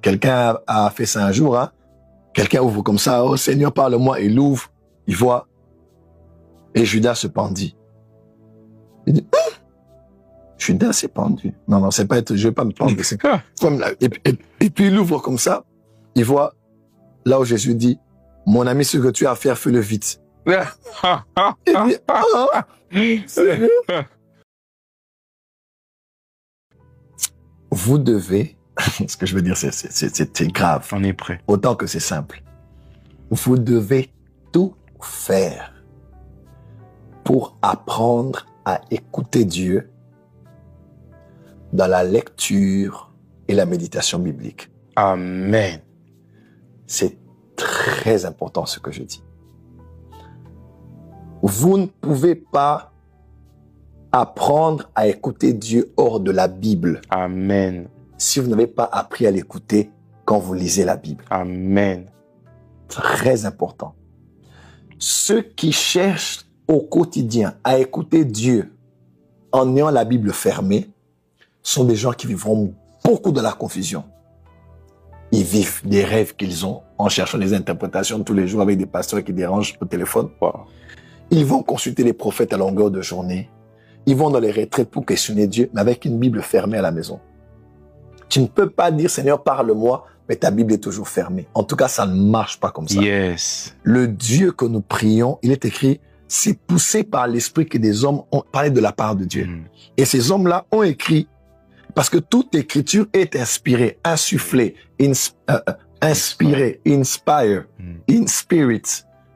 Quelqu'un a fait ça un jour, hein. Quelqu'un ouvre comme ça, oh Seigneur, parle-moi, il ouvre, il voit. Et Judas se pendit. Il dit, Judas s'est pendu. Non, non, c'est pas être, je vais pas me pendre. Comme là. Et puis il ouvre comme ça, il voit là où Jésus dit, mon ami, ce que tu as à faire, fais-le vite. Il dit, vous devez, ce que je veux dire, c'est grave. On est prêt. Autant que c'est simple. Vous devez tout faire pour apprendre à écouter Dieu dans la lecture et la méditation biblique. Amen. C'est très important ce que je dis. Vous ne pouvez pas apprendre à écouter Dieu hors de la Bible. Amen. Si vous n'avez pas appris à l'écouter quand vous lisez la Bible. Amen. Très important. Ceux qui cherchent au quotidien à écouter Dieu en ayant la Bible fermée sont des gens qui vivront beaucoup de la confusion. Ils vivent des rêves qu'ils ont en cherchant des interprétations tous les jours avec des pasteurs qui dérangent au téléphone. Wow. Ils vont consulter les prophètes à longueur de journée. Ils vont dans les retraites pour questionner Dieu, mais avec une Bible fermée à la maison. Tu ne peux pas dire, Seigneur, parle-moi, mais ta Bible est toujours fermée. En tout cas, ça ne marche pas comme ça. Yes. Le Dieu que nous prions, il est écrit, c'est poussé par l'esprit que des hommes ont parlé de la part de Dieu. Et ces hommes-là ont écrit, parce que toute écriture est inspirée, insufflée, inspirée, inspire, in spirit.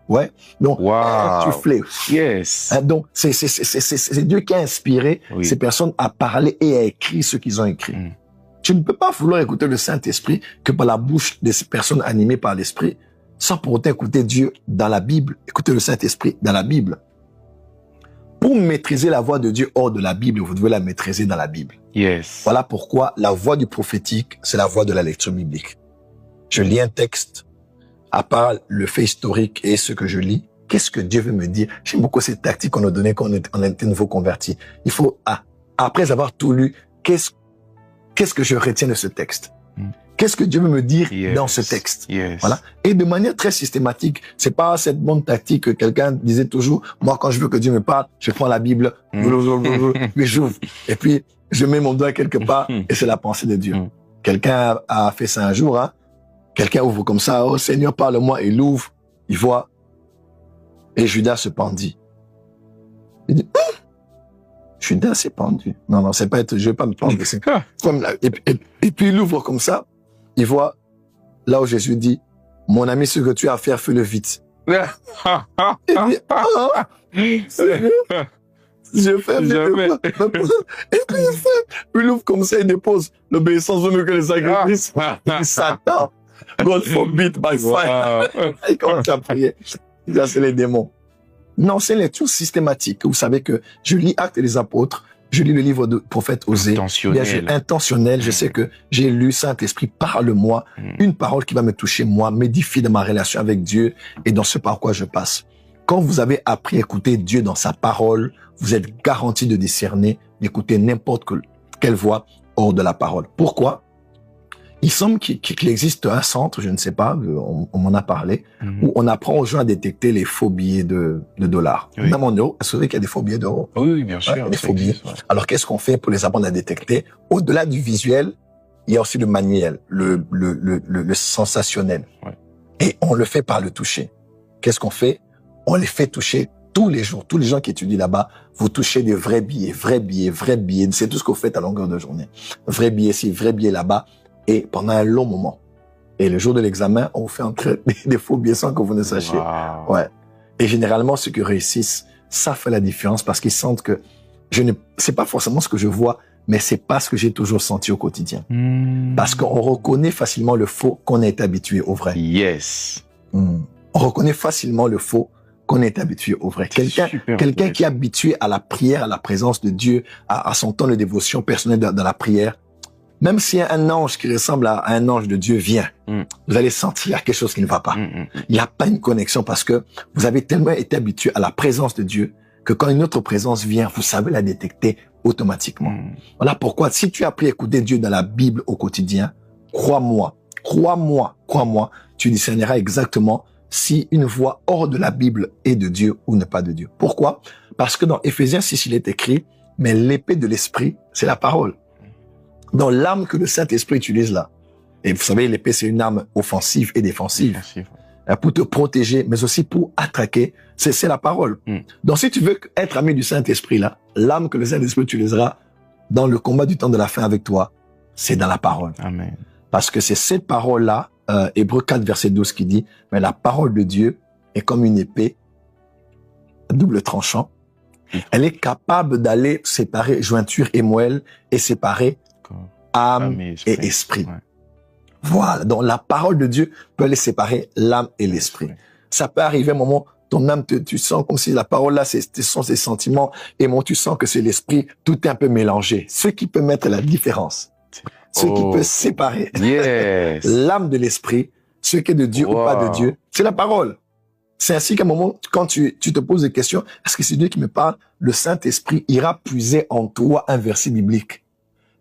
Ouais. Donc, insufflée. Yes. Donc, c'est Dieu qui a inspiré ces personnes à parler et à écrire ce qu'ils ont écrit. Tu ne peux pas vouloir écouter le Saint-Esprit que par la bouche des personnes animées par l'Esprit, sans pour autant écouter Dieu dans la Bible, écouter le Saint-Esprit dans la Bible. Pour maîtriser la voix de Dieu hors de la Bible, vous devez la maîtriser dans la Bible. Yes. Voilà pourquoi la voix du prophétique, c'est la voix de la lecture biblique. Je lis un texte, à part le fait historique et ce que je lis, qu'est-ce que Dieu veut me dire? J'aime beaucoup cette tactique qu'on a donnée quand on était nouveau converti. Il faut, après avoir tout lu, qu'est-ce que je retiens de ce texte? Qu'est-ce que Dieu veut me dire dans ce texte? Voilà. Et de manière très systématique, c'est pas cette bonne tactique que quelqu'un disait toujours, moi, quand je veux que Dieu me parle, je prends la Bible, puis j'ouvre, et puis je mets mon doigt quelque part, et c'est la pensée de Dieu. Quelqu'un a fait ça un jour, hein. Quelqu'un ouvre comme ça, oh Seigneur, parle-moi, il ouvre, il voit, et Judas se pendit. Il dit, Judas s'est pendu. Non, non, c'est pas être, je vais pas me pendre. Comme là. Et puis il ouvre comme ça, il voit là où Jésus dit, mon ami, ce que tu as à faire, fais-le vite. Il dit, je fais vite. Et puis il ouvre comme ça, il dépose l'obéissance vaut mieux que les sacrifices. Satan, God forbid by fire. Et quand tu as prié, ça c'est les démons. Non, c'est une lecture systématique. Vous savez que je lis Actes des Apôtres, je lis le livre de prophète Osée. Intentionnel. Je sais que j'ai lu Saint-Esprit, parle-moi, une parole qui va me toucher moi, m'édifier dans ma relation avec Dieu et dans ce par quoi je passe. Quand vous avez appris à écouter Dieu dans sa parole, vous êtes garanti de discerner, d'écouter n'importe quelle voix hors de la parole. Pourquoi? Il semble qu'il existe un centre, je ne sais pas, on m'en a parlé, où on apprend aux gens à détecter les faux billets de dollars. Même en euros, est-ce qu'il y a des faux billets d'euros? Oui, bien sûr. Des faux billets. Alors, qu'est-ce qu'on fait pour les apprendre à détecter? Au-delà du visuel, il y a aussi le manuel, le sensationnel. Et on le fait par le toucher. Qu'est-ce qu'on fait? On les fait toucher tous les jours. Tous les gens qui étudient là-bas, vous touchez des vrais billets, vrais billets, vrais billets. C'est tout ce que vous faites à longueur de journée. Vrais billets ici, vrais billets là-bas. Et pendant un long moment. Et le jour de l'examen, on vous fait entrer des faux billets sans que vous ne sachiez. Wow. Ouais. Et généralement, ceux qui réussissent, ça fait la différence parce qu'ils sentent que c'est pas forcément ce que je vois, mais c'est pas ce que j'ai toujours senti au quotidien. Parce qu'on reconnaît facilement le faux qu'on est habitué au vrai. Yes. On reconnaît facilement le faux qu'on est habitué au vrai. Quelqu'un qui est habitué à la prière, à la présence de Dieu, à son temps de dévotion personnelle dans la prière, même si un ange qui ressemble à un ange de Dieu vient, vous allez sentir qu'il y a quelque chose qui ne va pas. Il n'y a pas une connexion parce que vous avez tellement été habitué à la présence de Dieu que quand une autre présence vient, vous savez la détecter automatiquement. Voilà pourquoi, si tu as appris à écouter Dieu dans la Bible au quotidien, crois-moi, crois-moi, tu discerneras exactement si une voix hors de la Bible est de Dieu ou n'est pas de Dieu. Pourquoi? Parce que dans Éphésiens 6, il est écrit, mais l'épée de l'esprit, c'est la parole. Dans l'arme que le Saint-Esprit utilise là. Et vous savez, l'épée, c'est une arme offensive et défensive. Pour te protéger, mais aussi pour attaquer, c'est la parole. Donc, si tu veux être ami du Saint-Esprit là, l'arme que le Saint-Esprit utilisera dans le combat du temps de la fin avec toi, c'est dans la parole. Amen. Parce que c'est cette parole-là, Hébreux 4, verset 12, qui dit, mais la parole de Dieu est comme une épée à double tranchant. Elle est capable d'aller séparer jointure et moelle et séparer âme et esprit. Ouais. Voilà. Donc, la parole de Dieu peut aller séparer l'âme et l'esprit. Ouais. Ça peut arriver à un moment, ton âme, tu sens comme si la parole là, ce sont ses sentiments, et moi, tu sens que c'est l'esprit, tout est un peu mélangé. Ce qui peut mettre la différence. Ce qui peut séparer l'âme de l'esprit, ce qui est de Dieu ou pas de Dieu, c'est la parole. C'est ainsi qu'à un moment, quand tu te poses des questions, est-ce que c'est Dieu qui me parle? Le Saint-Esprit ira puiser en toi un verset biblique.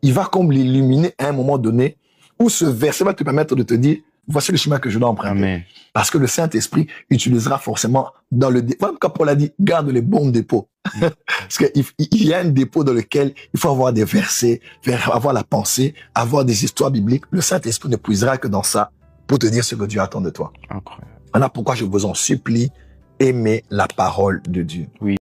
Il va comme l'illuminer à un moment donné, où ce verset va te permettre de te dire, voici le chemin que je dois emprunter. Amen. Parce que le Saint-Esprit utilisera forcément dans le dépôt. Comme Paul a dit, garde les bons dépôts. Parce qu'il y a un dépôt dans lequel il faut avoir des versets, avoir la pensée, avoir des histoires bibliques. Le Saint-Esprit ne puisera que dans ça pour te dire ce que Dieu attend de toi. Incroyable. Voilà pourquoi je vous en supplie, aimez la parole de Dieu. Oui.